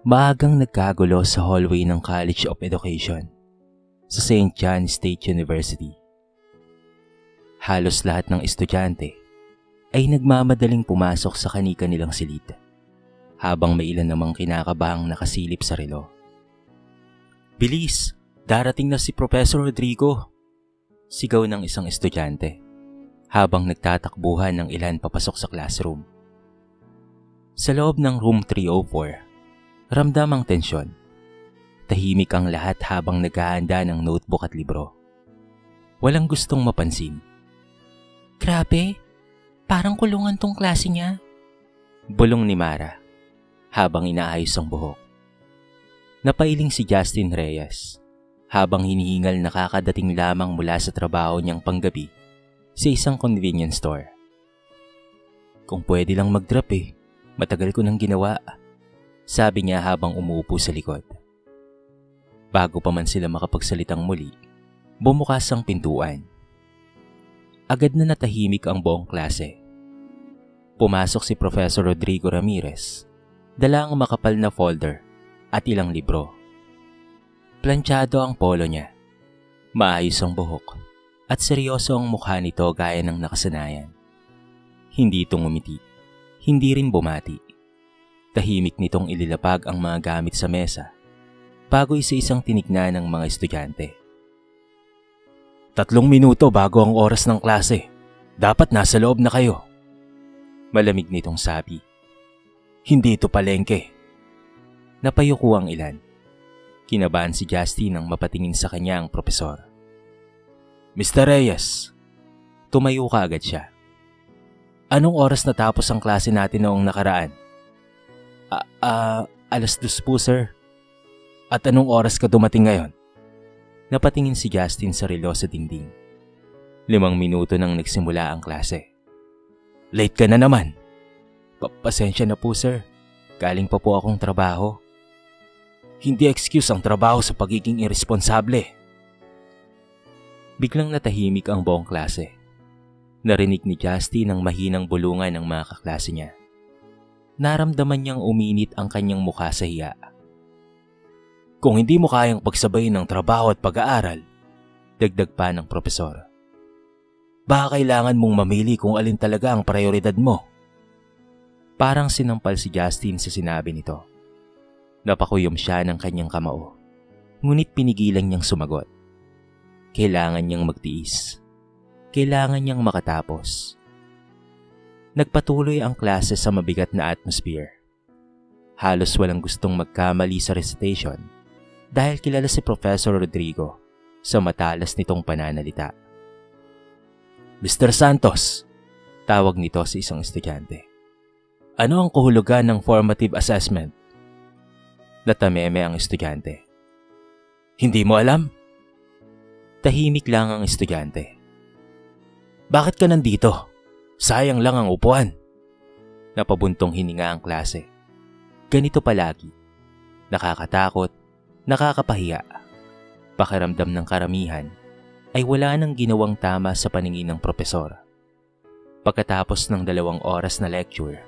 Maagang nagkagulo sa hallway ng College of Education sa St. John State University. Halos lahat ng estudyante ay nagmamadaling pumasok sa kani-kanilang silid, habang may ilan namang kinakabahang nakasilip sa relo. "Bilis! Darating na si Professor Rodrigo!" Sigaw ng isang estudyante habang nagtatakbuhan ng ilan papasok sa classroom. Sa loob ng room 304, ramdam ang tensyon. Tahimik ang lahat habang naghahanda ng notebook at libro. Walang gustong mapansin. "Grabe, parang kulungan tong klase niya," bulong ni Mara habang inaayos ang buhok. Napailing si Justin Reyes habang hinihingal na kakadating lamang mula sa trabaho niyang panggabi sa isang convenience store. "Kung pwede lang mag-drop matagal ko nang ginawa," sabi niya habang umuupo sa likod. Bago pa man sila makapagsalitang muli, bumukas ang pintuan. Agad na natahimik ang buong klase. Pumasok si Professor Rodrigo Ramirez, dala ang makapal na folder at ilang libro. Planchado ang polo niya, maayos ang buhok at seryoso ang mukha nito gaya ng nakasanayan. Hindi ito ngumiti, hindi rin bumati. Tahimik nitong ililapag ang mga gamit sa mesa bago isa-isang tinignan ng mga estudyante. 3 minuto bago ang oras ng klase. Dapat nasa loob na kayo." Malamig nitong sabi. "Hindi ito palengke." Napayuko ang ilan. Kinabahan si Justin nang mapatingin sa kanya ang propesor. "Mr. Reyes." Tumayo ka agad siya. "Anong oras natapos ang klase natin noong nakaraan?" 2:00 po, sir." "At anong oras ka dumating ngayon?" Napatingin si Justin sa relo sa dingding. 5 minuto nang nagsimula ang klase. "Late ka na naman." Pasensya na po, sir. Galing pa po akong trabaho." "Hindi excuse ang trabaho sa pagiging irresponsable." Biglang natahimik ang buong klase. Narinig ni Justin ang mahinang bulungan ng mga kaklase niya. Naramdaman niyang uminit ang kanyang mukha sa hiya. "Kung hindi mo kayang pagsabayin ng trabaho at pag-aaral," dagdag pa ng propesor, "baka kailangan mong mamili kung alin talaga ang prioridad mo." Parang sinampal si Justin sa sinabi nito. Napakuyom siya ng kanyang kamao, ngunit pinigilan niyang sumagot. Kailangan niyang magtiis. Kailangan niyang makatapos. Nagpatuloy ang klase sa mabigat na atmosphere. Halos walang gustong magkamali sa recitation dahil kilala si Professor Rodrigo sa matalas nitong pananalita. "Mr. Santos," tawag nito sa isang estudyante. "Ano ang kahulugan ng formative assessment?" Natameme ang estudyante. "Hindi mo alam?" Tahimik lang ang estudyante. "Bakit ka nandito? Sayang lang ang upuan." Napabuntong hininga ang klase. Ganito palagi. Nakakatakot, nakakapahiya. Pakiramdam ng karamihan ay wala nang ginawang tama sa paningin ng propesor. Pagkatapos ng 2 oras na lecture,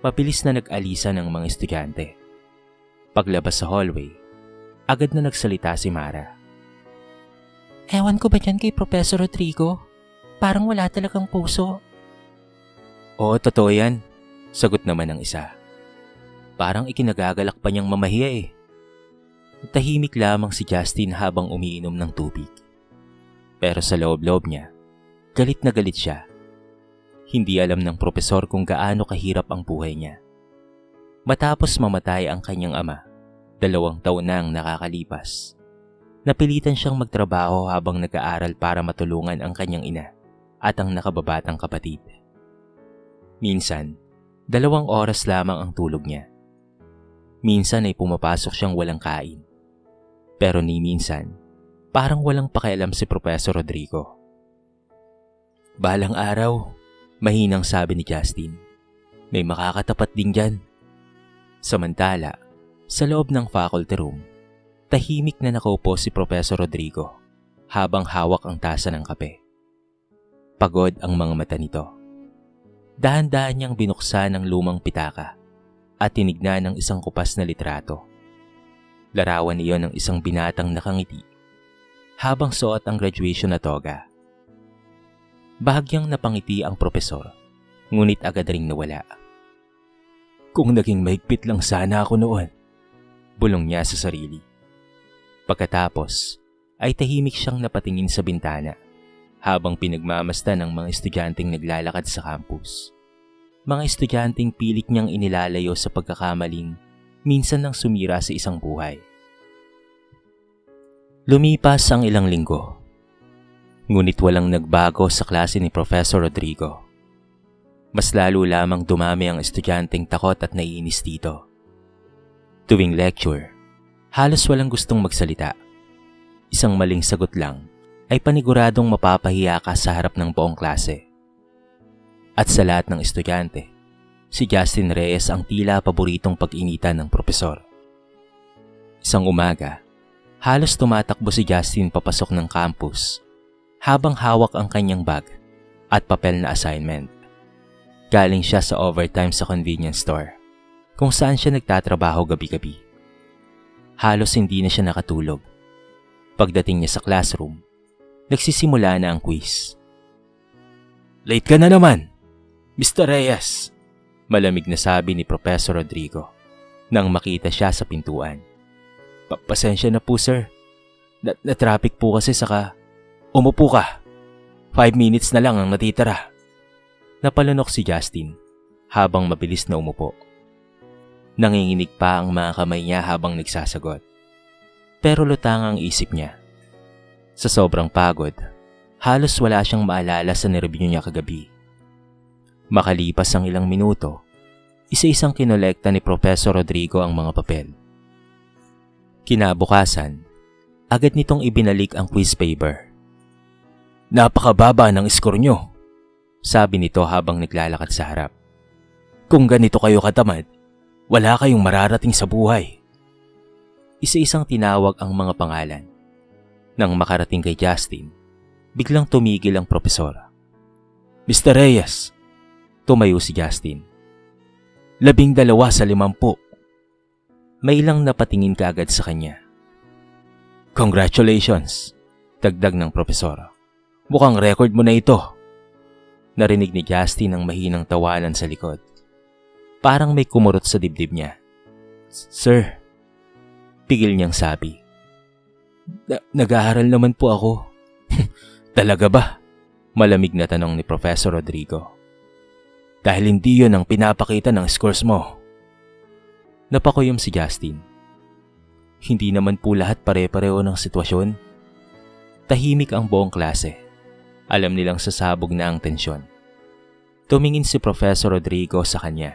mabilis na nag-alisa ng mga estudyante. Paglabas sa hallway, agad na nagsalita si Mara. "Ewan ko ba dyan kay Professor Rodrigo? Parang wala talagang puso." "Oo, totoo yan," sagot naman ng isa. "Parang ikinagagalak pa niyang mamahiya." Tahimik lamang si Justin habang umiinom ng tubig. Pero sa loob-loob niya, galit na galit siya. Hindi alam ng propesor kung gaano kahirap ang buhay niya. Matapos mamatay ang kanyang ama, 2 taon na ang nakakalipas. Napilitan siyang magtrabaho habang nag-aaral para matulungan ang kanyang ina at ang nakababatang kapatid. Minsan, 2 oras lamang ang tulog niya. Minsan ay pumapasok siyang walang kain. Pero ni minsan, parang walang pakialam si Professor Rodrigo. "Balang araw," mahinang sabi ni Justin. "May makakatapat din dyan." Samantala, sa loob ng faculty room, tahimik na nakaupo si Professor Rodrigo habang hawak ang tasa ng kape. Pagod ang mga mata nito. Dahan-dahan niyang binuksan ang lumang pitaka at tinignan ng isang kupas na litrato. Larawan iyon ng isang binatang nakangiti habang suot ang graduation na toga. Bahagyang napangiti ang propesor, ngunit agad ring nawala. Kung naging mahigpit lang sana ako noon, bulong niya sa sarili. Pagkatapos ay tahimik siyang napatingin sa bintana habang pinagmamasdan ng mga estudyanteng naglalakad sa campus. Mga estudyanteng pilit niyang inilalayo sa pagkakamaling minsan nang sumira sa isang buhay. Lumipas ang ilang linggo, ngunit walang nagbago sa klase ni Professor Rodrigo. Mas lalo lamang dumami ang estudyanteng takot at naiinis dito. Tuwing lecture, halos walang gustong magsalita. Isang maling sagot lang ay paniguradong mapapahiya ka sa harap ng buong klase. At sa lahat ng estudyante, si Justin Reyes ang tila paboritong pag-initan ng propesor. Isang umaga, halos tumatakbo si Justin papasok ng campus habang hawak ang kanyang bag at papel na assignment. Galing siya sa overtime sa convenience store kung saan siya nagtatrabaho gabi-gabi. Halos hindi na siya nakatulog. Pagdating niya sa classroom, nagsisimula na ang quiz. "Late ka na naman, Mr. Reyes," malamig na sabi ni Professor Rodrigo nang makita siya sa pintuan. Pasensya na po sir, na-traffic po kasi saka umupo ka. 5 minutes na lang ang natitira. Napalunok si Justin habang mabilis na umupo. Nanginginig pa ang mga kamay niya habang nagsasagot. Pero lutang ang isip niya. Sa sobrang pagod, halos wala siyang maalala sa nireview niya kagabi. Makalipas ang ilang minuto, isa-isang kinolekta ni Professor Rodrigo ang mga papel. Kinabukasan, agad nitong ibinalik ang quiz paper. "Napakababa ng score nyo," sabi nito habang naglalakad sa harap. "Kung ganito kayo katamad, wala kayong mararating sa buhay." Isa-isang tinawag ang mga pangalan. Nang makarating kay Justin, biglang tumigil ang propesor. "Mr. Reyes," tumayo si Justin. 12 sa 50. May ilang napatingin kaagad sa kanya. "Congratulations," dagdag ng propesor. "Mukhang record mo na ito." Narinig ni Justin ang mahinang tawanan sa likod. Parang may kumurot sa dibdib niya. "Sir," pigil niyang sabi. Nag-aaral naman po ako." "Talaga ba?" malamig na tanong ni Professor Rodrigo. "Dahil hindi yun ang pinapakita ng scores mo." Napakuyom si Justin. Hindi naman po lahat pare-pareho ng sitwasyon. Tahimik ang buong klase. Alam nilang sasabog na ang tensyon. Tumingin si Professor Rodrigo sa kanya.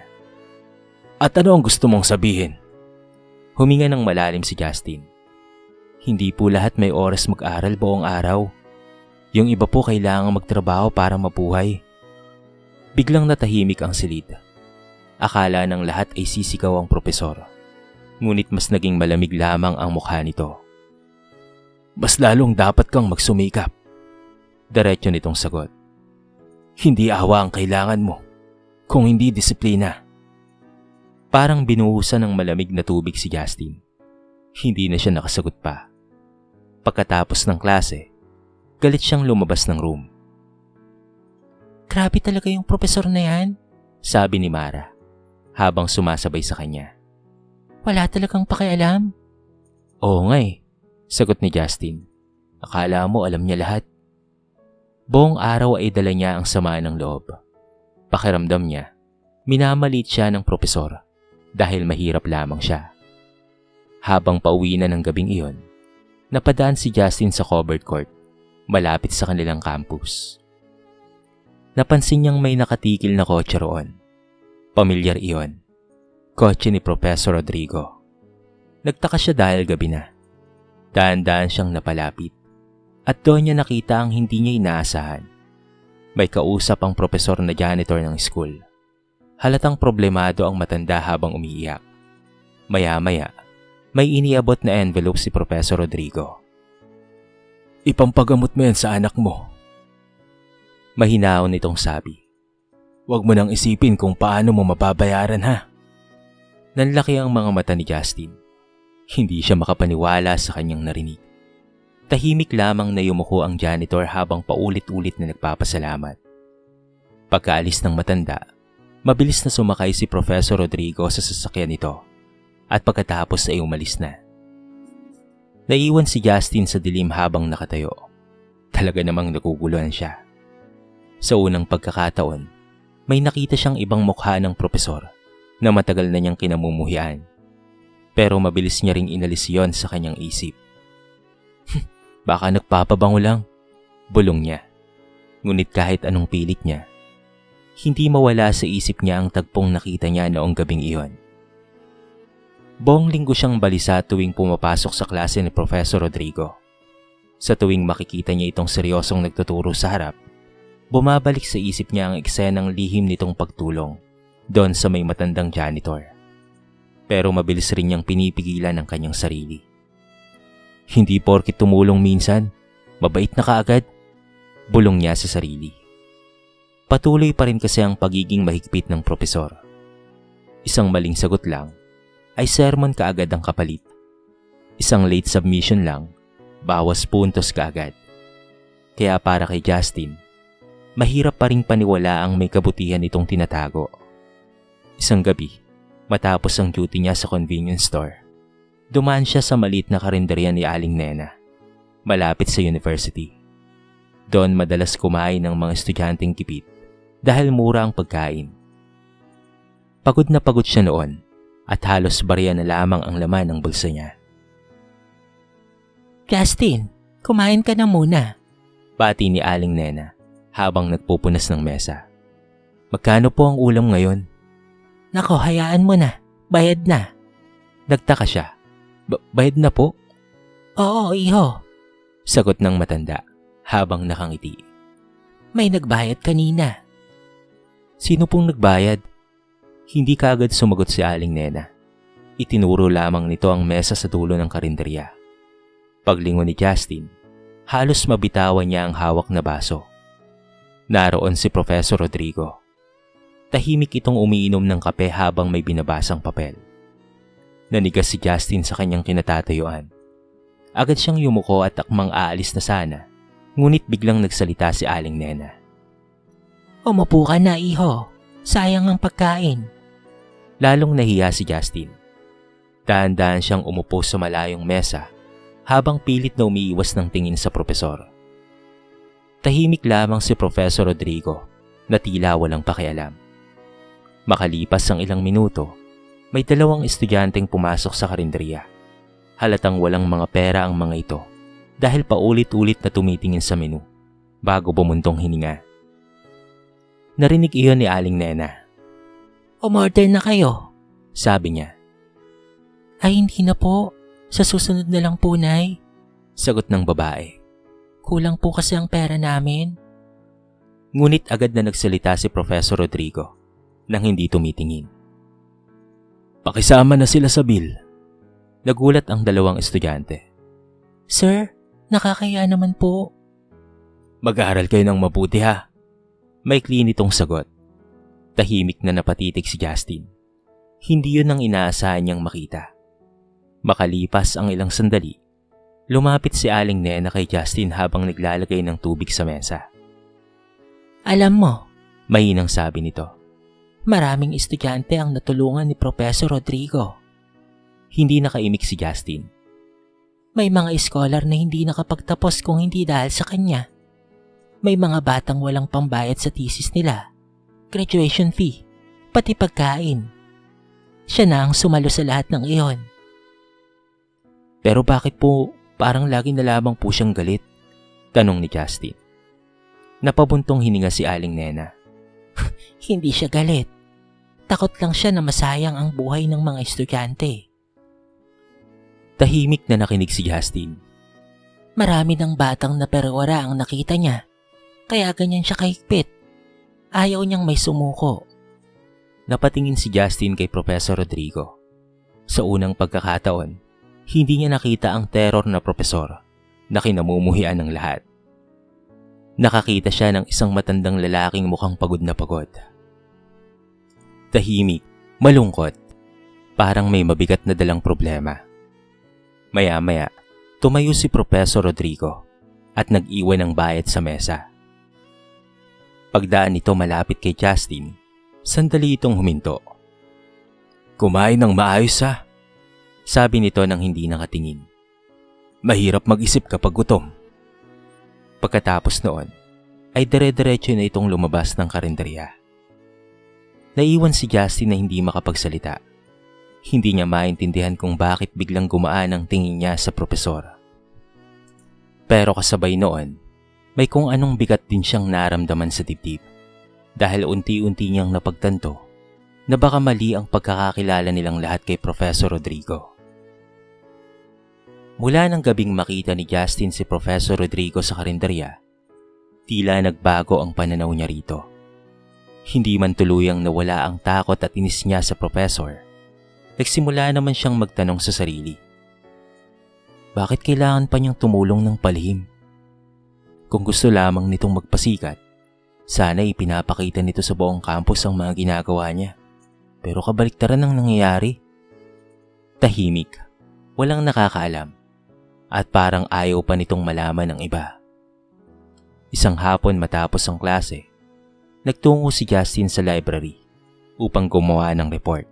"At ano ang gusto mong sabihin?" Huminga ng malalim si Justin. "Hindi po lahat may oras mag-aral buong araw. Yung iba po kailangang magtrabaho para mabuhay." Biglang natahimik ang silid. Akala ng lahat ay sisigaw ang propesor. Ngunit mas naging malamig lamang ang mukha nito. "Mas lalong dapat kang magsumikap." Diretso nitong sagot. "Hindi awa ang kailangan mo, kung hindi disiplina." Parang binuhusan ng malamig na tubig si Justin. Hindi na siya nakasagot pa. Pagkatapos ng klase, galit siyang lumabas ng room. "Grabe talaga yung propesor na yan," sabi ni Mara habang sumasabay sa kanya. "Wala talagang pakialam." "Oo nga eh," sagot ni Justin. "Akala mo alam niya lahat." Buong araw ay dala niya ang sama ng loob. Pakiramdam niya, minamalit siya ng propesor dahil mahirap lamang siya. Habang pauwi na ng gabing iyon, napadaan si Justin sa covered court, malapit sa kanilang campus. Napansin niyang may nakatikil na kotse roon. Pamilyar iyon. Kotse ni Professor Rodrigo. Nagtaka siya dahil gabi na. Daan-daan siyang napalapit. At doon niya nakita ang hindi niya inaasahan. May kausap ang propesor na janitor ng school. Halatang problemado ang matanda habang umiiyak. Maya-maya, may iniabot na envelope si Professor Rodrigo. "Ipampagamot mo yan sa anak mo." Mahinaon itong sabi. "Huwag mo nang isipin kung paano mo mababayaran ha." Nanlaki ang mga mata ni Justin. Hindi siya makapaniwala sa kanyang narinig. Tahimik lamang na yumuko ang janitor habang paulit-ulit na nagpapasalamat. Pagkaalis ng matanda, mabilis na sumakay si Professor Rodrigo sa sasakyan nito at pagkatapos ay umalis na. Naiwan si Justin sa dilim habang nakatayo. Talaga namang naguguluhan siya. Sa unang pagkakataon, may nakita siyang ibang mukha ng propesor na matagal na niyang kinamumuhian. Pero mabilis niya ring inalis yon sa kanyang isip. Baka nagpapabango lang, bulong niya. Ngunit kahit anong pilit niya, hindi mawala sa isip niya ang tagpong nakita niya noong gabing iyon. Buong linggo siyang balisa tuwing pumapasok sa klase ni Professor Rodrigo. Sa tuwing makikita niya itong seryosong nagtuturo sa harap, bumabalik sa isip niya ang eksenang lihim nitong pagtulong doon sa may matandang janitor. Pero mabilis rin niyang pinipigilan ang kanyang sarili. Hindi porkit tumulong minsan, mabait na kaagad, bulong niya sa sarili. Patuloy pa rin kasi ang pagiging mahigpit ng propesor. Isang maling sagot lang, ay sermon kaagad ang kapalit. Isang late submission lang, bawas puntos kaagad. Kaya para kay Justin, mahirap pa ring paniwala ang may kabutihan itong tinatago. Isang gabi, matapos ang duty niya sa convenience store, dumaan siya sa maliit na karinderya ni Aling Nena, malapit sa university. Doon madalas kumain ng mga estudyanteng kipit dahil mura ang pagkain. Pagod na pagod siya noon at halos barya na lamang ang laman ng bulsa niya. Justin, kumain ka na muna. Pati ni Aling Nena habang nagpupunas ng mesa. Magkano po ang ulam ngayon? Nako, hayaan mo na. Bayad na. Nagtaka siya. Bayad na po? Oo, iho. Sagot ng matanda habang nakangiti. May nagbayad kanina. Sino pong nagbayad? Hindi kaagad sumagot si Aling Nena. Itinuro lamang nito ang mesa sa dulo ng karinderya. Paglingon ni Justin, halos mabitawan niya ang hawak na baso. Naroon si Professor Rodrigo. Tahimik itong umiinom ng kape habang may binabasang papel. Nanigas si Justin sa kanyang kinatatayuan. Agad siyang yumuko at akmang aalis na sana, ngunit biglang nagsalita si Aling Nena. Umupo ka na, iho. Sayang ang pagkain. Lalong nahiya si Justin. Dahan-dahan siyang umupo sa malayong mesa habang pilit na umiiwas ng tingin sa propesor. Tahimik lamang si Professor Rodrigo na tila walang pakialam. Makalipas ang ilang minuto, may dalawang estudyanteng pumasok sa karinderya. Halatang walang mga pera ang mga ito dahil paulit-ulit na tumitingin sa menu bago bumuntong hininga. Narinig iyon ni Aling Nena. Umorder na kayo, sabi niya. Ay hindi na po. Sa susunod na lang po, Nay. Sagot ng babae. Kulang po kasi ang pera namin. Ngunit agad na nagsalita si Professor Rodrigo nang hindi tumitingin. Pakisama na sila sa bill. Nagulat ang dalawang estudyante. Sir, nakakaya naman po. Mag-aaral kayo ng mabuti ha. Maikli nitong sagot. Tahimik na napatitig si Justin. Hindi yun ang inaasahan niyang makita. Makalipas ang ilang sandali, lumapit si Aling Nena kay Justin habang naglalagay ng tubig sa mesa. Alam mo, mahinang sabi nito. Maraming estudyante ang natulungan ni Professor Rodrigo. Hindi nakaimik si Justin. May mga scholar na hindi nakapagtapos kung hindi dahil sa kanya. May mga batang walang pambayad sa thesis nila, graduation fee, pati pagkain. Siya na ang sumalo sa lahat ng iyon. Pero bakit po parang lagi na lamang po siyang galit? Tanong ni Justin. Napabuntong hininga si Aling Nena. Hindi siya galit. Takot lang siya na masayang ang buhay ng mga estudyante. Tahimik na nakinig si Justin. Marami ng batang naperwara ang nakita niya. Kaya ganyan siya kahigpit. Ayaw niyang may sumuko. Napatingin si Justin kay Professor Rodrigo. Sa unang pagkakataon, hindi niya nakita ang terror na propesor na kinamumuhian ng lahat. Nakakita siya ng isang matandang lalaking mukhang pagod na pagod. Tahimik, malungkot, Parang may mabigat na dalang problema. Maya-maya, tumayo si Professor Rodrigo at nag-iwan ng bayad sa mesa. Pagdaan nito malapit kay Justin, sandali itong huminto. "Kumain ng maayos ha?" Sabi nito nang hindi nakatingin. "Mahirap mag-isip kapag gutom." Pagkatapos noon, ay dire-diretso na itong lumabas ng karinderya. Naiwan si Justin na hindi makapagsalita. Hindi niya maintindihan kung bakit biglang gumaan ang tingin niya sa propesor. Pero kasabay noon, may kung anong bigat din siyang naramdaman sa dibdib dahil unti-unti niyang napagtanto na baka mali ang pagkakakilala nilang lahat kay Professor Rodrigo. Mula ng gabing makita ni Justin si Professor Rodrigo sa karinderya, tila nagbago ang pananaw niya rito. Hindi man tuluyang nawala ang takot at inis niya sa professor, nagsimula naman siyang magtanong sa sarili. Bakit kailangan pa niyang tumulong ng palihim? Kung gusto lamang nitong magpasikat, sana ipinapakita nito sa buong campus ang mga ginagawa niya. Pero kabaliktaran ang nangyayari. Tahimik, walang nakakaalam, at parang ayaw pa nitong malaman ng iba. Isang hapon matapos ang klase, nagtungo si Justin sa library upang gumawa ng report.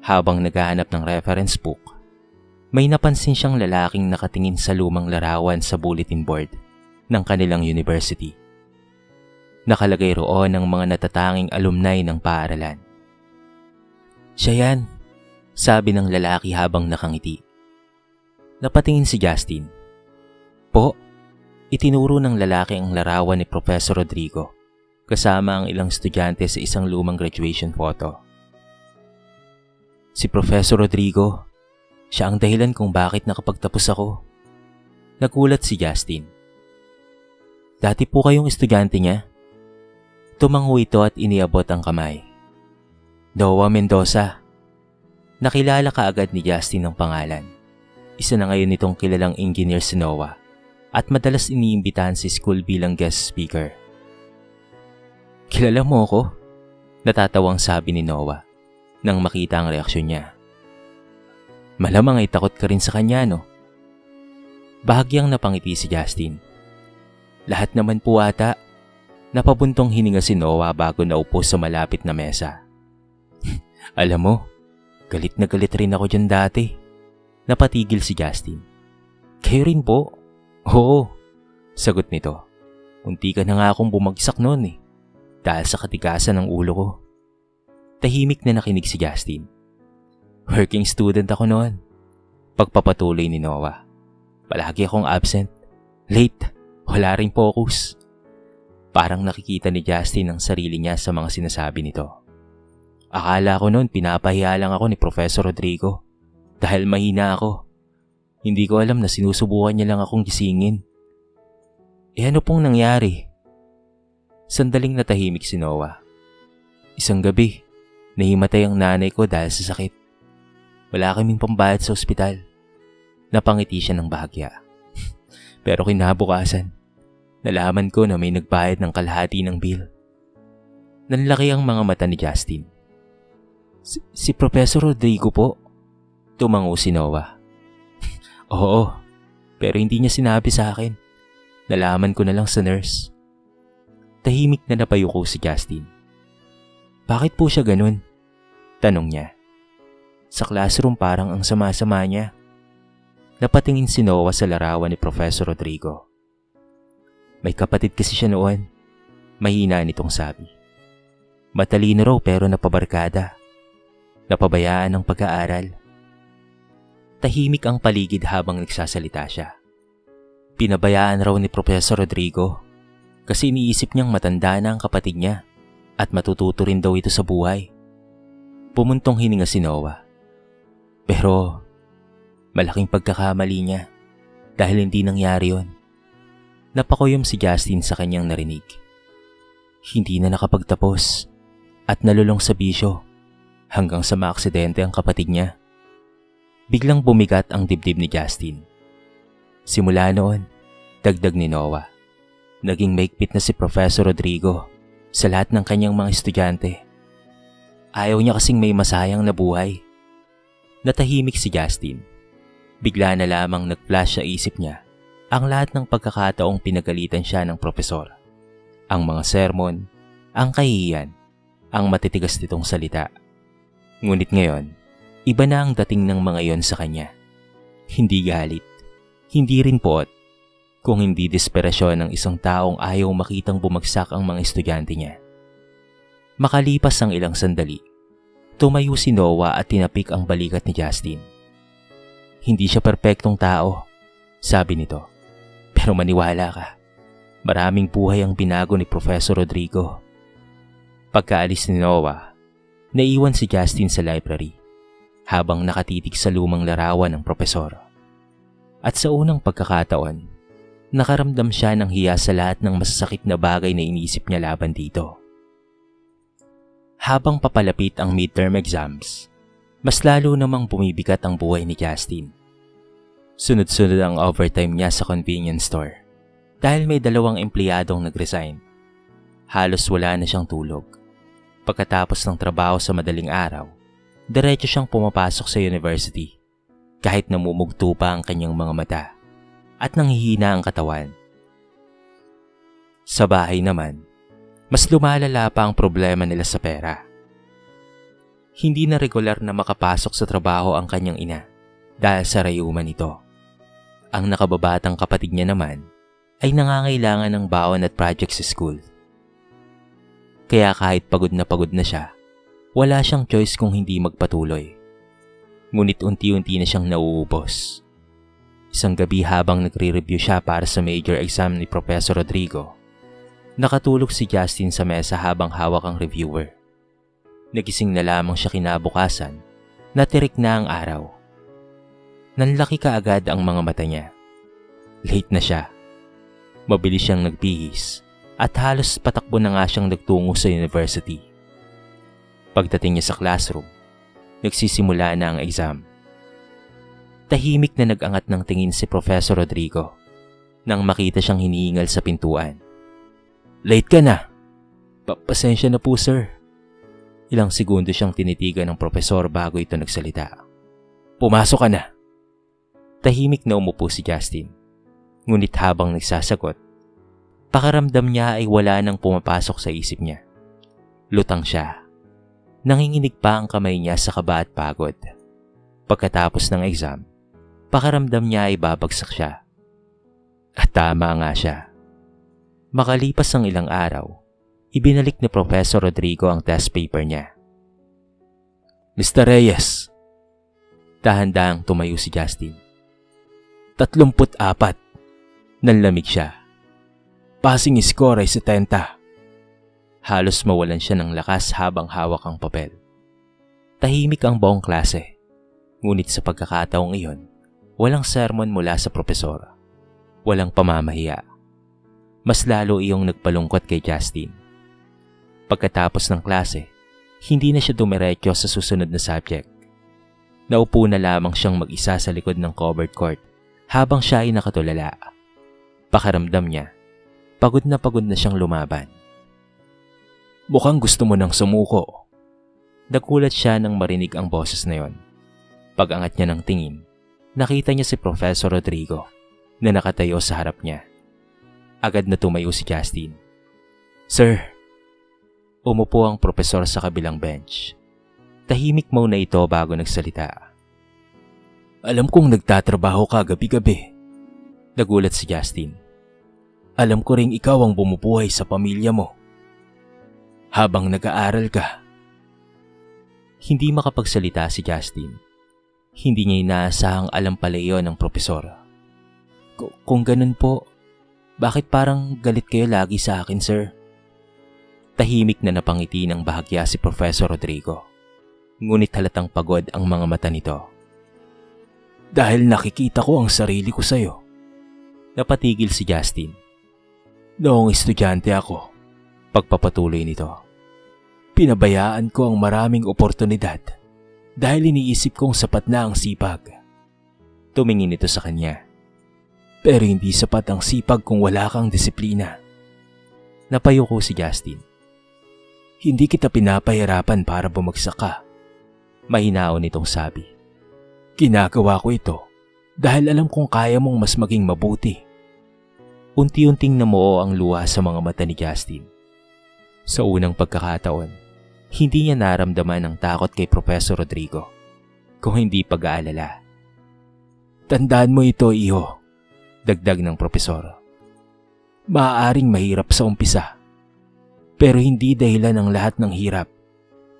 Habang naghahanap ng reference book, may napansin siyang lalaking nakatingin sa lumang larawan sa bulletin board ng kanilang university. Nakalagay roon ang mga natatanging alumni ng paaralan. "Siya yan," sabi ng lalaki habang nakangiti. Napatingin si Justin. "Po?" Itinuro ng lalaki ang larawan ni Professor Rodrigo kasama ang ilang estudyante sa isang lumang graduation photo. "Si Professor Rodrigo, siya ang dahilan kung bakit nakapagtapos ako." Nagulat si Justin. "Dati po kayong estudyante niya?" Tumango ito at iniabot ang kamay. "Noah Mendoza." Nakilala kaagad ni Justin ang pangalan. Isa na ngayon itong kilalang engineer si Noah at madalas iniimbitahan si school bilang guest speaker. "Kilala mo ako?" Natatawang sabi ni Noah nang makita ang reaksyon niya. "Malamang ay takot ka rin sa kanya, no?" Bahagyang napangiti si Justin. "Lahat naman po ata." Napabuntong hininga si Noah bago naupo sa malapit na mesa. "Alam mo, galit na galit rin ako dyan dati." Napatigil si Justin. "Kayo rin po?" "Oo," sagot nito. "Unti ka na nga akong bumagsak noon eh, dahil sa katigasan ng ulo ko." Tahimik na nakinig si Justin. "Working student ako noon." Pagpapatuloy ni Noah. "Palagi akong absent, late, wala ring focus." Parang nakikita ni Justin ang sarili niya sa mga sinasabi nito. "Akala ko noon pinapahiya lang ako ni Professor Rodrigo dahil mahina ako. Hindi ko alam na sinusubukan niya lang akong gisingin." Ano pong nangyari?" Sandaling natahimik si Noah. "Isang gabi, nahimatay ang nanay ko dahil sa sakit. Wala kaming pambayad sa ospital." Napangiti siya ng bahagya. "Pero kinabukasan, nalaman ko na may nagbayad ng kalahati ng bill." Nanlaki ang mga mata ni Justin. Si Professor Rodrigo po?" Tumango si Noah. "Oo, pero hindi niya sinabi sa akin. Nalaman ko na lang sa nurse." Tahimik na napayuko si Justin. "Bakit po siya ganun?" Tanong niya. "Sa classroom parang ang sama-sama niya." Napatingin si Noah sa larawan ni Professor Rodrigo. "May kapatid kasi siya noon." Mahina nitong sabi. "Matalino raw pero napabarkada. Napabayaan ng pag-aaral." Tahimik ang paligid habang nagsasalita siya. Pinabayaan raw ni Professor Rodrigo kasi iniisip niyang matanda na ang kapatid niya at matututo rin daw ito sa buhay. Pumuntong hininga si Noah. Pero malaking pagkakamali niya dahil hindi nangyari yon. Napakuyom si Justin sa kanyang narinig. Hindi na nakapagtapos at nalulong sa bisyo hanggang sa maaksidente ang kapatid niya. Biglang bumigat ang dibdib ni Justin. Simula noon, dagdag ni Noah, naging maigpit na si Professor Rodrigo sa lahat ng kanyang mga estudyante. Ayaw niya kasing may masayang na buhay Natahimik si Justin. Bigla na lamang nag-flash sa isip niya ang lahat ng pagkakataong pinagalitan siya ng propesor. Ang mga sermon, ang kahihiyan, ang matitigas nitong salita. Ngunit ngayon, iba na ang dating ng mga yon sa kanya. Hindi galit, hindi rin poot, kung hindi desperasyon ng isang taong ayaw makitang bumagsak ang mga estudyante niya. Makalipas ang ilang sandali, tumayo si Noah at tinapik ang balikat ni Justin. Hindi siya perpektong tao, sabi nito. Pero maniwala ka, maraming buhay ang binago ni Professor Rodrigo. Pagkaalis ni Noah, naiwan si Justin sa library habang nakatitig sa lumang larawan ng propesor. At sa unang pagkakataon, nakaramdam siya ng hiya sa lahat ng masasakit na bagay na inisip niya laban dito. Habang papalapit ang midterm exams, mas lalo namang bumibigat ang buhay ni Justin. Sunod-sunod ang overtime niya sa convenience store dahil may 2 empleyadong nag-resign. Halos wala na siyang tulog. Pagkatapos ng trabaho sa madaling araw, diretso siyang pumapasok sa university kahit namumugto pa ang kanyang mga mata at nanghihina ang katawan. Sa bahay naman, mas lumalala pa ang problema nila sa pera. Hindi na regular na makapasok sa trabaho ang kanyang ina dahil sa rayuman nito. Ang nakababatang kapatid niya naman ay nangangailangan ng baon at project sa school. Kaya kahit pagod na siya, wala siyang choice kung hindi magpatuloy. Ngunit unti-unti na siyang nauubos. Isang gabi habang nagre-review siya para sa major exam ni Professor Rodrigo, nakatulog si Justin sa mesa habang hawak ang reviewer. Nagising na lamang siya kinabukasan, natirik na ang araw. Nanlaki kaagad ang mga mata niya. Late na siya. Mabilis siyang nagbihis at halos patakbo na nga siyang nagtungo sa university. Pagdating niya sa classroom, nagsisimula na ang exam. Tahimik na nag-angat ng tingin si Professor Rodrigo nang makita siyang hinihingal sa pintuan. Late ka na. Pasensya na po, sir. Ilang segundo siyang tinitigan ng profesor bago ito nagsalita. Pumasok ka na. Tahimik na umupo si Justin. Ngunit habang nagsasagot, pakaramdam niya ay wala nang pumapasok sa isip niya. Lutang siya. Nanginginig pa ang kamay niya sa kaba at pagod. Pagkatapos ng exam, pakaramdam niya ay babagsak siya. At tama nga siya. Makalipas ang ilang araw, ibinalik ni Professor Rodrigo ang test paper niya. Mr. Reyes. Dahan-dahang tumayo si Justin. 34. Nanlamig siya. Passing score ay 70. Halos mawalan siya ng lakas habang hawak ang papel. Tahimik ang buong klase. Ngunit sa pagkakataong iyon, walang sermon mula sa propesor. Walang pamamahiya. Mas lalo iyong nagpalungkot kay Justin. Pagkatapos ng klase, hindi na siya dumiretso sa susunod na subject. Naupo na lamang siyang mag-isa sa likod ng covered court habang siya ay nakatulala. Pakiramdam niya, pagod na siyang lumaban. Mukhang gusto mo nang sumuko. Nagulat siya nang marinig ang boses na yon. Pag-angat niya ng tingin, nakita niya si Professor Rodrigo na nakatayo sa harap niya. Agad na tumayo si Justin. Sir. Umupo ang propesor sa kabilang bench. Tahimik muna ito bago nagsalita. Alam kong nagtatrabaho ka gabi-gabi. Nagulat si Justin. Alam ko ring ikaw ang bumubuhay sa pamilya mo. Habang nag-aaral ka. Hindi makapagsalita si Justin. Hindi niya inaasahang alam pala iyon ng propesor. Kung ganun po, bakit parang galit kayo lagi sa akin, sir? Tahimik na napangiti ng bahagya si Professor Rodrigo. Ngunit halatang pagod ang mga mata nito. Dahil nakikita ko ang sarili ko sa'yo. Napatigil si Justin. Noong estudyante ako, pagpapatuloy nito, pinabayaan ko ang maraming oportunidad dahil iniisip kong sapat na ang sipag. Tumingin ito sa kanya. Pero hindi sapat ang sipag kung wala kang disiplina. Napayuko si Justin. Hindi kita pinapahirapan para bumagsak ka. Mahinaon itong sabi. Ginagawa ko ito dahil alam kong kaya mong mas maging mabuti. Unti-unting namuo ang luha sa mga mata ni Justin. Sa unang pagkakataon, hindi niya naramdaman ang takot kay Professor Rodrigo, kung hindi pag-aalala. Tandaan mo ito, iho, dagdag ng propesor. Maaaring mahirap sa umpisa, pero hindi dahilan ng lahat ng hirap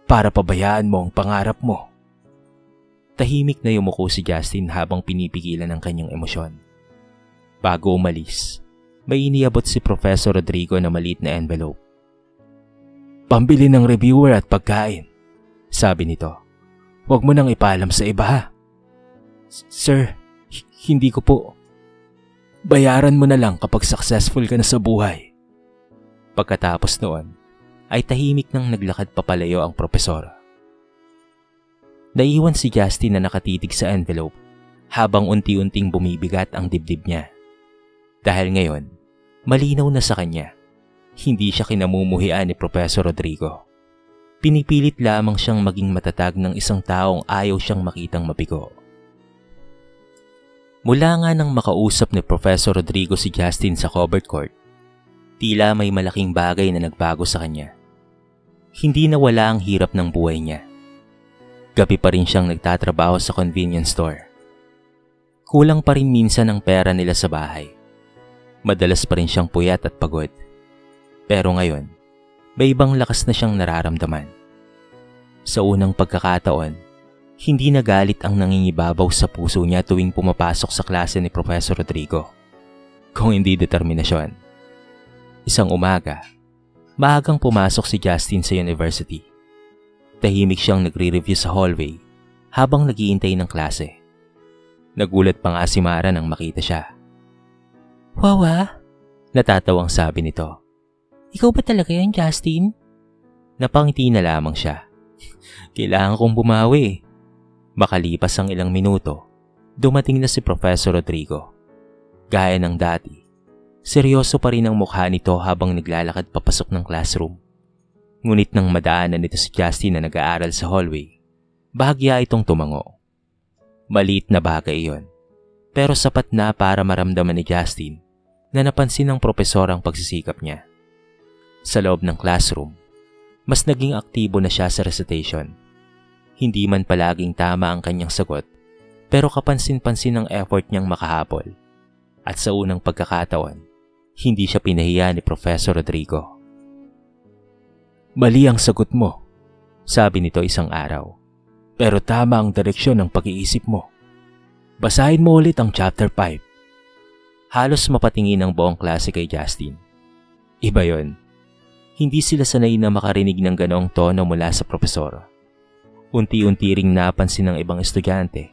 para pabayaan mo ang pangarap mo. Tahimik na yumuko si Justin habang pinipigilan ang kanyang emosyon. Bago umalis, may iniabot si Professor Rodrigo na maliit na envelope. Pambili ng reviewer at pagkain, sabi nito. Huwag mo nang ipaalam sa iba ha. Sir, hindi ko po. Bayaran mo na lang kapag successful ka na sa buhay. Pagkatapos noon, ay tahimik nang naglakad papalayo ang propesor. Naiwan si Justin na nakatitig sa envelope habang unti-unting bumibigat ang dibdib niya. Dahil ngayon, malinaw na sa kanya, hindi siya kinamumuhian ni Professor Rodrigo. Pinipilit lamang siyang maging matatag ng isang taong ayaw siyang makitang mabigo. Mula nga nang makausap ni Professor Rodrigo si Justin sa covered court, tila may malaking bagay na nagbago sa kanya. Hindi nawala ang hirap ng buhay niya. Gabi pa rin siyang nagtatrabaho sa convenience store. Kulang pa rin minsan ang pera nila sa bahay. Madalas pa rin siyang puyat at pagod. Pero ngayon, may ibang lakas na siyang nararamdaman. Sa unang pagkakataon, hindi nagalit ang nangingibabaw sa puso niya tuwing pumapasok sa klase ni Professor Rodrigo. Kung hindi determinasyon. Isang umaga, maagang pumasok si Justin sa university. Tahimik siyang nagre-review sa hallway habang naghihintay ng klase. Nagulat pa nga si Mara nang makita siya. Wawa? Natatawang sabi nito. Ikaw ba talaga yan, Justin? Napangiti na lamang siya. Kailangan kong bumawi. Makalipas ang ilang minuto, dumating na si Professor Rodrigo. Gaya ng dati, seryoso pa rin ang mukha nito habang naglalakad papasok ng classroom. Ngunit nang madaanan nito si Justin na nag-aaral sa hallway, bahagya itong tumango. Maliit na bagay iyon, pero sapat na para maramdaman ni Justin na napansin ng propesor ang pagsisikap niya. Sa loob ng classroom, mas naging aktibo na siya sa recitation. Hindi man palaging tama ang kanyang sagot, pero kapansin-pansin ang effort niyang makahabol. At sa unang pagkakataon, hindi siya pinahiya ni Professor Rodrigo. Mali ang sagot mo, sabi nito isang araw. Pero tama ang direksyon ng pag-iisip mo. Basahin mo ulit ang chapter 5. Halos mapatingin ang buong klase kay Justin. Iba yon. Hindi sila sanay na makarinig ng ganoong tono mula sa propesor. Unti-unti ring napansin ng ibang estudyante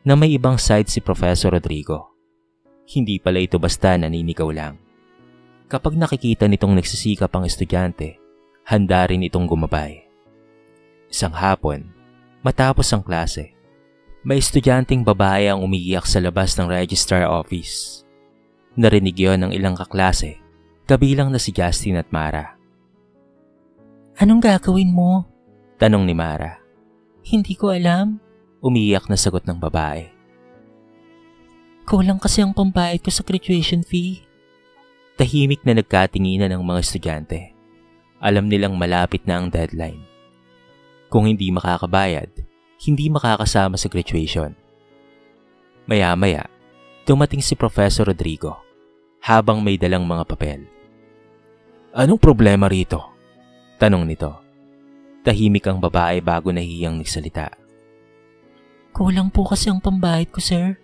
na may ibang side si Professor Rodrigo. Hindi pala ito basta naninigaw lang. Kapag nakikita nitong nagsisikap ang estudyante, handa rin itong gumabay. Isang hapon, matapos ang klase, may estudyanteng babae ang umiiyak sa labas ng registrar office. Narinig yon ng ilang kaklase, kabilang na si Justin at Mara. Anong gagawin mo? Tanong ni Mara. Hindi ko alam. Umiiyak na sagot ng babae. Kulang kasi ang pambayad ko sa graduation fee. Tahimik na nagkatinginan ng mga estudyante. Alam nilang malapit na ang deadline. Kung hindi makakabayad, hindi makakasama sa graduation. Maya-maya, dumating si Professor Rodrigo habang may dalang mga papel. Anong problema rito? Tanong nito. Tahimik ang babae bago nahihiyang nagsalita. Kulang po kasi ang pambayad ko, sir.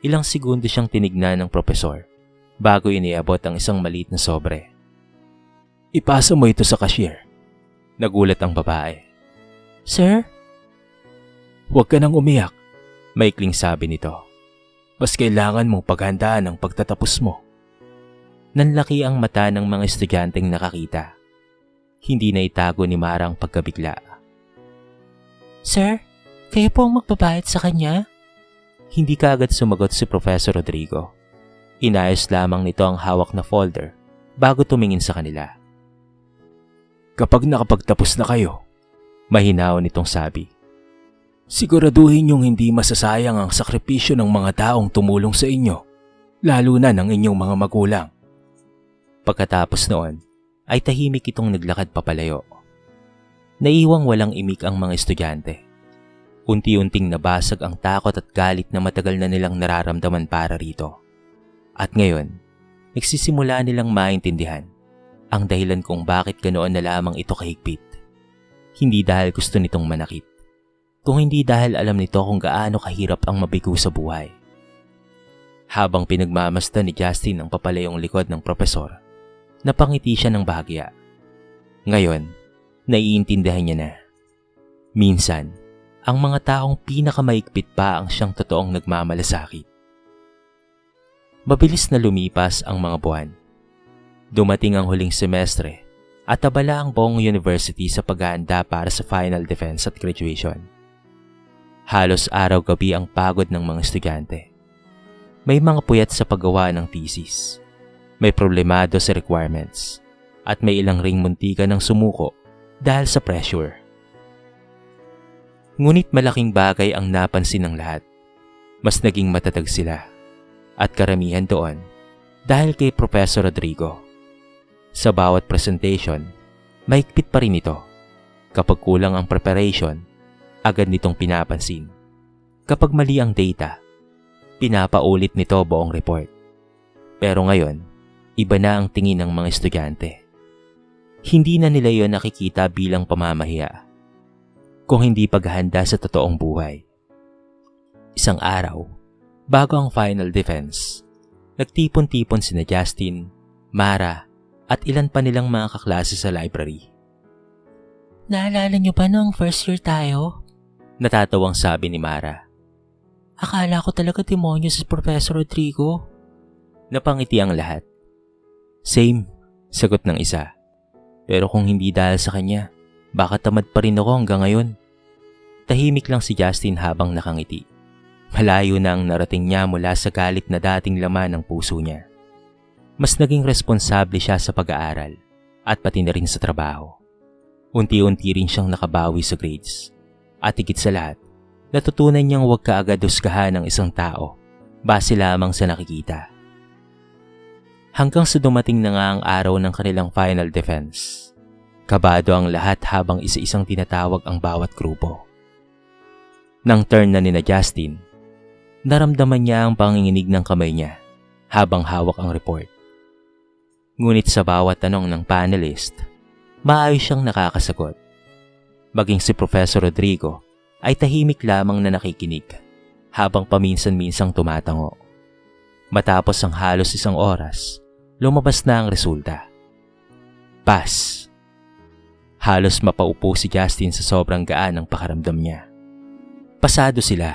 Ilang segundo siyang tinignan ng propesor bago iniabot ang isang maliit na sobre. Ipasa mo ito sa cashier. Nagulat ang babae. Sir? Huwag ka nang umiyak, maikling sabi nito. Mas kailangan mong paghandaan ang pagtatapos mo. Nanlaki ang mata ng mga estudyanteng nakakita. Hindi na itago ni Mara ang pagkabigla. Sir, kayo po ang magbabayad sa kanya? Hindi kaagad sumagot si Professor Rodrigo. Inayos lamang nito ang hawak na folder bago tumingin sa kanila. Kapag nakapagtapos na kayo, mahinaw nitong sabi. Siguraduhin niyong hindi masasayang ang sakripisyo ng mga taong tumulong sa inyo, lalo na ng inyong mga magulang. Pagkatapos noon, ay tahimik itong naglakad papalayo. Naiwang walang imik ang mga estudyante. Unti-unting nabasag ang takot at galit na matagal na nilang nararamdaman para rito. At ngayon, nagsisimula nilang maintindihan ang dahilan kung bakit ganoon na lamang ito kahigpit. Hindi dahil gusto nitong manakit, kung hindi dahil alam nito kung gaano kahirap ang mabigo sa buhay. Habang pinagmamasdan ni Justin ang papalayong likod ng propesor, napangiti siya ng bahagya. Ngayon, naiintindihan niya na. Minsan, ang mga taong pinakamaigpit pa ang siyang totoong nagmamalasakit. Mabilis na lumipas ang mga buwan. Dumating ang huling semestre at abala ang buong university sa paghahanda para sa final defense at graduation. Halos araw-gabi ang pagod ng mga estudyante. May mga puyat sa paggawa ng thesis. May problemado sa requirements. At may ilang ring muntika ng sumuko dahil sa pressure. Ngunit malaking bagay ang napansin ng lahat. Mas naging matatag sila. At karamihan doon dahil kay Professor Rodrigo. Sa bawat presentation, mahigpit pa rin ito. Kapag kulang ang preparation, agad nitong pinapansin. Kapag mali ang data, pinapaulit nito buong report. Pero ngayon, iba na ang tingin ng mga estudyante. Hindi na nila yon nakikita bilang pamamahiya, kung hindi paghahanda sa totoong buhay. Isang araw, bago ang final defense, nagtipon-tipon sina Justin, Mara, at ilan pa nilang mga kaklase sa library. Naalala niyo ba nung first year tayo? Natatawang sabi ni Mara. Akala ko talaga demonyo si Professor Rodrigo. Napangiti ang lahat. Same, sagot ng isa. Pero kung hindi dahil sa kanya, baka tamad pa rin ako hanggang ngayon. Tahimik lang si Justin habang nakangiti. Malayo na ang narating niya mula sa galit na dating laman ng puso niya. Mas naging responsable siya sa pag-aaral at pati na rin sa trabaho. Unti-unti rin siyang nakabawi sa grades. At higit sa lahat, natutunan niyang huwag kaagad husgahan ng isang tao base lamang sa nakikita. Hanggang sa dumating na nga ang araw ng kanilang final defense. Kabado ang lahat habang isa-isang tinatawag ang bawat grupo. Nang turn na ni Justin, naramdaman niya ang panginginig ng kamay niya habang hawak ang report. Ngunit sa bawat tanong ng panelist, maayos siyang nakakasagot. Maging si Professor Rodrigo ay tahimik lamang na nakikinig habang paminsan-minsang tumatango. Matapos ang halos isang oras, lumabas na ang resulta. Pass. Halos mapaupo si Justin sa sobrang gaan ng pakaramdam niya. Pasado sila.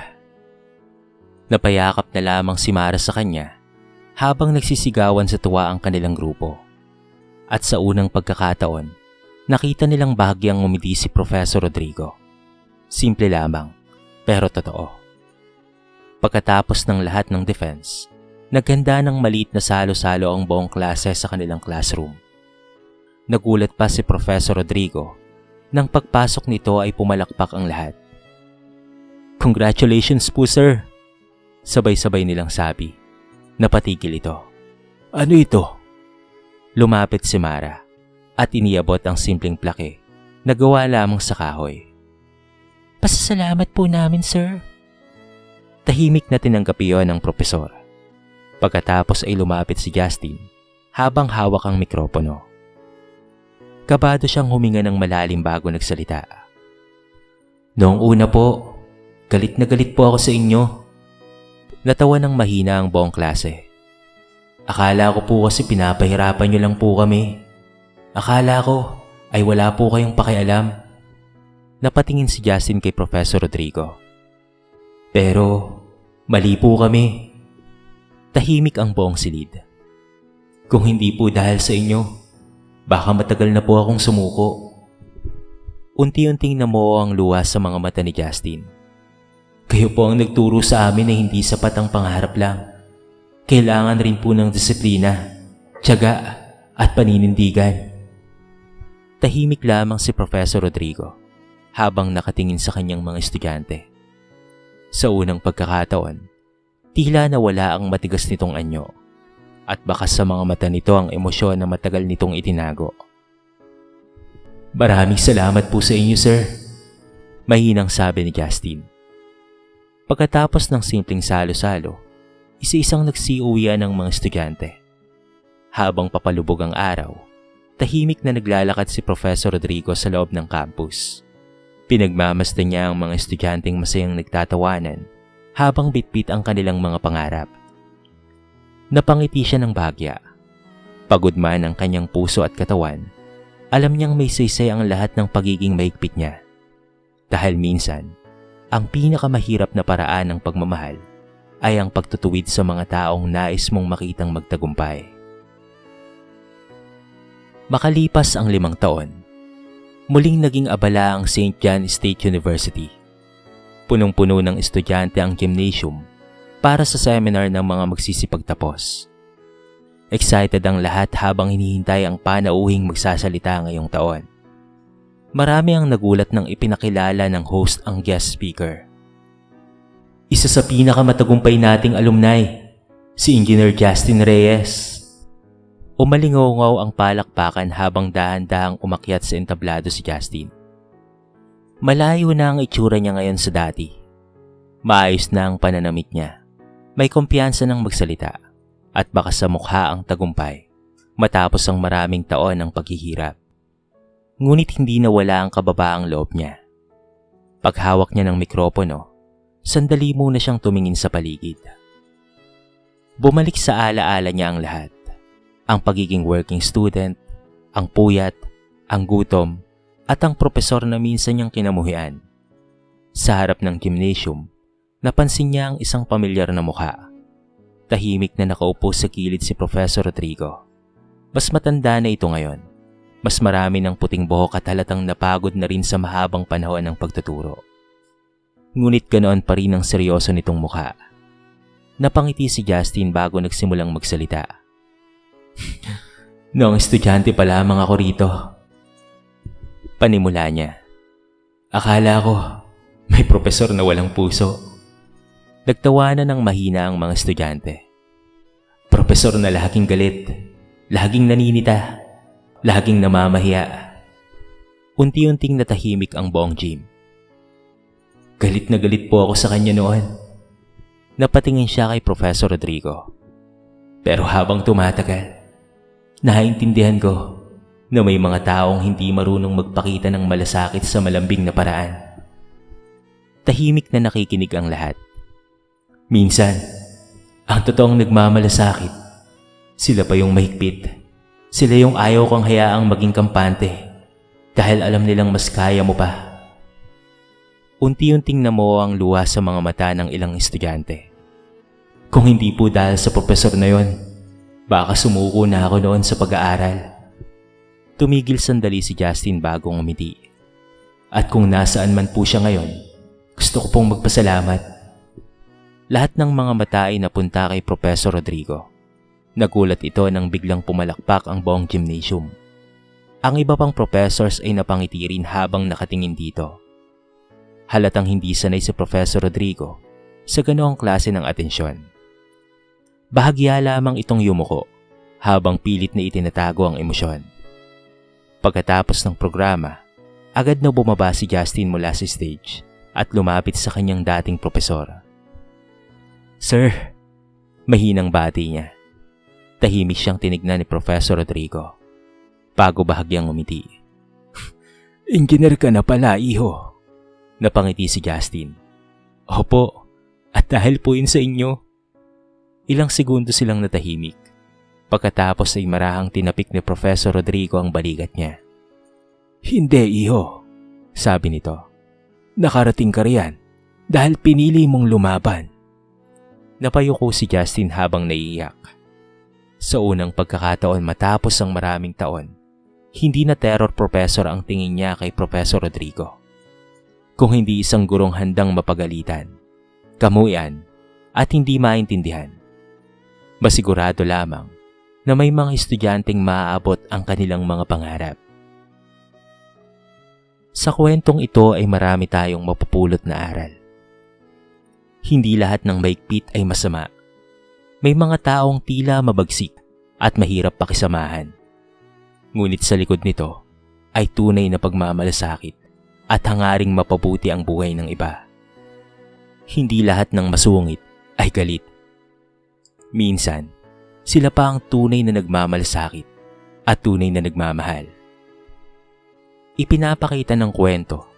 Napayakap na lamang si Mara sa kanya habang nagsisigawan sa tuwa ang kanilang grupo. At sa unang pagkakataon, nakita nilang bahagyang ngumiti si Professor Rodrigo. Simple lamang, pero totoo. Pagkatapos ng lahat ng defense, naghanda ng maliit na salo-salo ang buong klase sa kanilang classroom. Nagulat pa si Professor Rodrigo nang pagpasok nito ay pumalakpak ang lahat. Congratulations po sir! Sabay-sabay nilang sabi. Napatigil ito. Ano ito? Lumapit si Mara at iniabot ang simpleng plake na gawa lamang sa kahoy. Pasasalamat po namin, sir. Tahimik na tinanggap iyon ng propesor. Pagkatapos ay lumapit si Justin habang hawak ang mikropono. Kabado siyang huminga ng malalim bago nagsalita. Noong una po, galit na galit po ako sa inyo. Natawa ng mahina ang buong klase. Akala ko po kasi pinapahirapan niyo lang po kami. Akala ko ay wala po kayong pakialam. Napatingin si Justin kay Professor Rodrigo. Pero mali po kami. Tahimik ang buong silid. Kung hindi po dahil sa inyo, baka matagal na po akong sumuko. Unti-unting namuo ang luha sa mga mata ni Justin. Kayo po ang nagturo sa amin na hindi sapat ang pangarap lang. Kailangan rin po ng disiplina, tiyaga at paninindigan. Tahimik lamang si Professor Rodrigo habang nakatingin sa kanyang mga estudyante. Sa unang pagkakataon, tila nawala ang matigas nitong anyo at baka sa mga mata nito ang emosyon na matagal nitong itinago. "Maraming salamat po sa inyo, sir," mahinang sabi ni Justin. Pagkatapos ng simpleng salo-salo, isa-isang nagsiuwian ng mga estudyante. Habang papalubog ang araw, tahimik na naglalakad si Professor Rodrigo sa loob ng campus. Pinagmamasdan niya ang mga estudyanteng masayang nagtatawanan habang bitbit ang kanilang mga pangarap. Napangiti siya ng bahagya. Pagod man ang kanyang puso at katawan, alam niyang may saysay ang lahat ng pagiging mahigpit niya. Dahil minsan, ang pinakamahirap na paraan ng pagmamahal ay ang pagtutuwid sa mga taong nais mong makitang magtagumpay. Makalipas ang 5 taon, muling naging abala ang St. John State University. Punong-puno ng estudyante ang gymnasium para sa seminar ng mga magsisipagtapos. Excited ang lahat habang hinihintay ang panauhing magsasalita ngayong taon. Marami ang nagulat nang ipinakilala ng host ang guest speaker. "Isa sa pinakamatagumpay nating alumni, si Engineer Justin Reyes." Umalingaw ang palakpakan habang dahan-dahang umakyat sa entablado si Justin. Malayo na ang itsura niya ngayon sa dati. Maayos na ang pananamit niya. May kumpiyansa ng magsalita at baka sa mukha ang tagumpay matapos ang maraming taon ng paghihirap. Ngunit hindi nawala ang kababaang loob niya. Paghawak niya ng mikropono, sandali muna siyang tumingin sa paligid. Bumalik sa alaala niya ang lahat. Ang pagiging working student, ang puyat, ang gutom, at ang propesor na minsan niyang kinamuhian. Sa harap ng gymnasium, napansin niya ang isang pamilyar na mukha. Tahimik na nakaupo sa gilid si Professor Rodrigo. Mas matanda na ito ngayon. Mas marami ng puting buhok at halatang napagod na rin sa mahabang panahon ng pagtuturo. Ngunit ganoon pa rin ang seryoso nitong mukha. Napangiti si Justin bago nagsimulang magsalita. "Noong estudyante pa lamang ako rito," panimula niya. "Akala ko may propesor na walang puso." Nagtawanan ng mahina ang mga estudyante. "Propesor na laging galit, laging naninita, laging namamahiya." Unti-unting natahimik ang buong gym. "Galit na galit po ako sa kanya noon." Napatingin siya kay Professor Rodrigo. "Pero habang tumatagal, naintindihan ko na may mga taong hindi marunong magpakita ng malasakit sa malambing na paraan." Tahimik na nakikinig ang lahat. "Minsan, ang totoong nagmamalasakit, sila pa yung mahigpit. Sila yung ayaw kang hayaang maging kampante dahil alam nilang mas kaya mo pa." Unti-unting namuo ang luha sa mga mata ng ilang estudyante. "Kung hindi po dahil sa propesor na yon, baka sumuko na ako noon sa pag-aaral." Tumigil sandali si Justin bago ngumiti. "At kung nasaan man po siya ngayon, gusto ko pong magpasalamat." Lahat ng mga mata ay napunta kay Professor Rodrigo. Nagulat ito nang biglang pumalakpak ang buong gymnasium. Ang iba pang professors ay napangiti rin habang nakatingin dito. Halatang hindi sanay si Professor Rodrigo sa ganoong klase ng atensyon. Bahagya lamang itong yumuko habang pilit na itinatago ang emosyon. Pagkatapos ng programa, agad na bumaba si Justin mula sa stage at lumapit sa kanyang dating propesor. "Sir," mahinang bati niya. Tahimik siyang tinignan ni Professor Rodrigo bago bahagyang umiti. "Engineer ka na pala, iho." Napangiti si Justin. "Opo, at dahil po yun sa inyo." Ilang segundo silang natahimik. Pagkatapos ay marahang tinapik ni Professor Rodrigo ang balikat niya. "Hindi, iho," sabi nito. "Nakarating ka riyan dahil pinili mong lumaban." Napayuko si Justin habang naiiyak. Sa unang pagkakataon matapos ang maraming taon, hindi na terror professor ang tingin niya kay Professor Rodrigo. Kung hindi isang gurong handang mapagalitan, kamuyan, at hindi maintindihan. Masigurado lamang na may mga estudyanteng maaabot ang kanilang mga pangarap. Sa kwentong ito ay marami tayong mapupulot na aral. Hindi lahat ng maigpit ay masama. May mga taong tila mabagsik at mahirap pakisamahan. Ngunit sa likod nito ay tunay na pagmamalasakit at hangaring mapabuti ang buhay ng iba. Hindi lahat ng masungit ay galit. Minsan, sila pa ang tunay na nagmamalasakit at tunay na nagmamahal. Ipinapakita ng kwento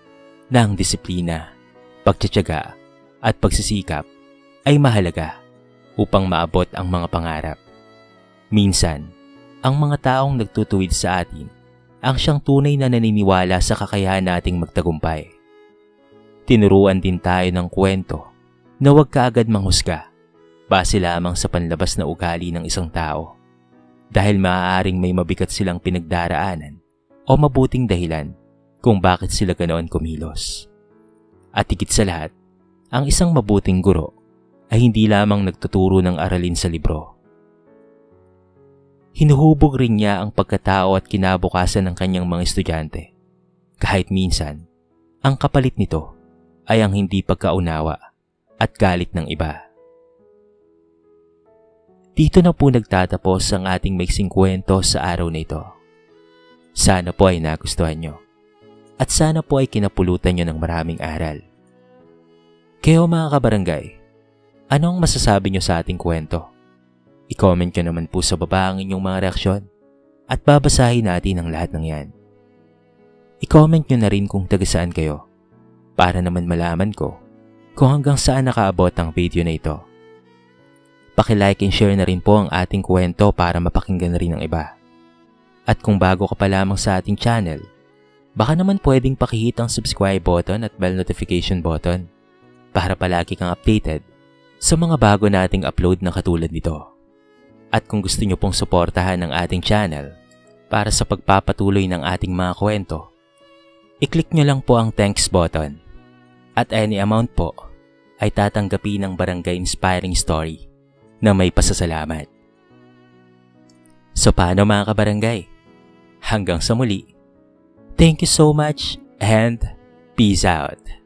na ang disiplina, pagtitiyaga at pagsisikap ay mahalaga upang maabot ang mga pangarap. Minsan, ang mga taong nagtutuwid sa atin ang siyang tunay na naniniwala sa kakayahan nating magtagumpay. Tinuruan din tayo ng kwento na huwag kaagad manghusga base lamang sa panlabas na ugali ng isang tao dahil maaaring may mabigat silang pinagdaraanan o mabuting dahilan kung bakit sila ganoon kumilos. At higit sa lahat, ang isang mabuting guro ay hindi lamang nagtuturo ng aralin sa libro. Hinuhubog rin niya ang pagkatao at kinabukasan ng kanyang mga estudyante. Kahit minsan, ang kapalit nito ay ang hindi pagkaunawa at galit ng iba. Dito na po nagtatapos ang ating maiksing kwento sa araw na ito. Sana po ay nagustuhan nyo. At sana po ay kinapulutan nyo ng maraming aral. Kayo mga kabarangay, anong masasabi nyo sa ating kwento? I-comment nyo naman po sa baba ang inyong mga reaksyon at babasahin natin ang lahat ng yan. I-comment nyo na rin kung taga saan kayo para naman malaman ko kung hanggang saan nakaabot ang video na ito. Paki-like and share na rin po ang ating kwento para mapakinggan na rin ng iba. At kung bago ka pa lamang sa ating channel, baka naman pwedeng pakihit ang subscribe button at bell notification button para palagi kang updated sa mga bago nating upload na katulad nito. At kung gusto nyo pong suportahan ang ating channel para sa pagpapatuloy ng ating mga kwento, i-click nyo lang po ang thanks button at any amount po ay tatanggapin ng Barangay Inspiring Story na may pasasalamat. So paano mga kabarangay? Hanggang sa muli. Thank you so much and peace out.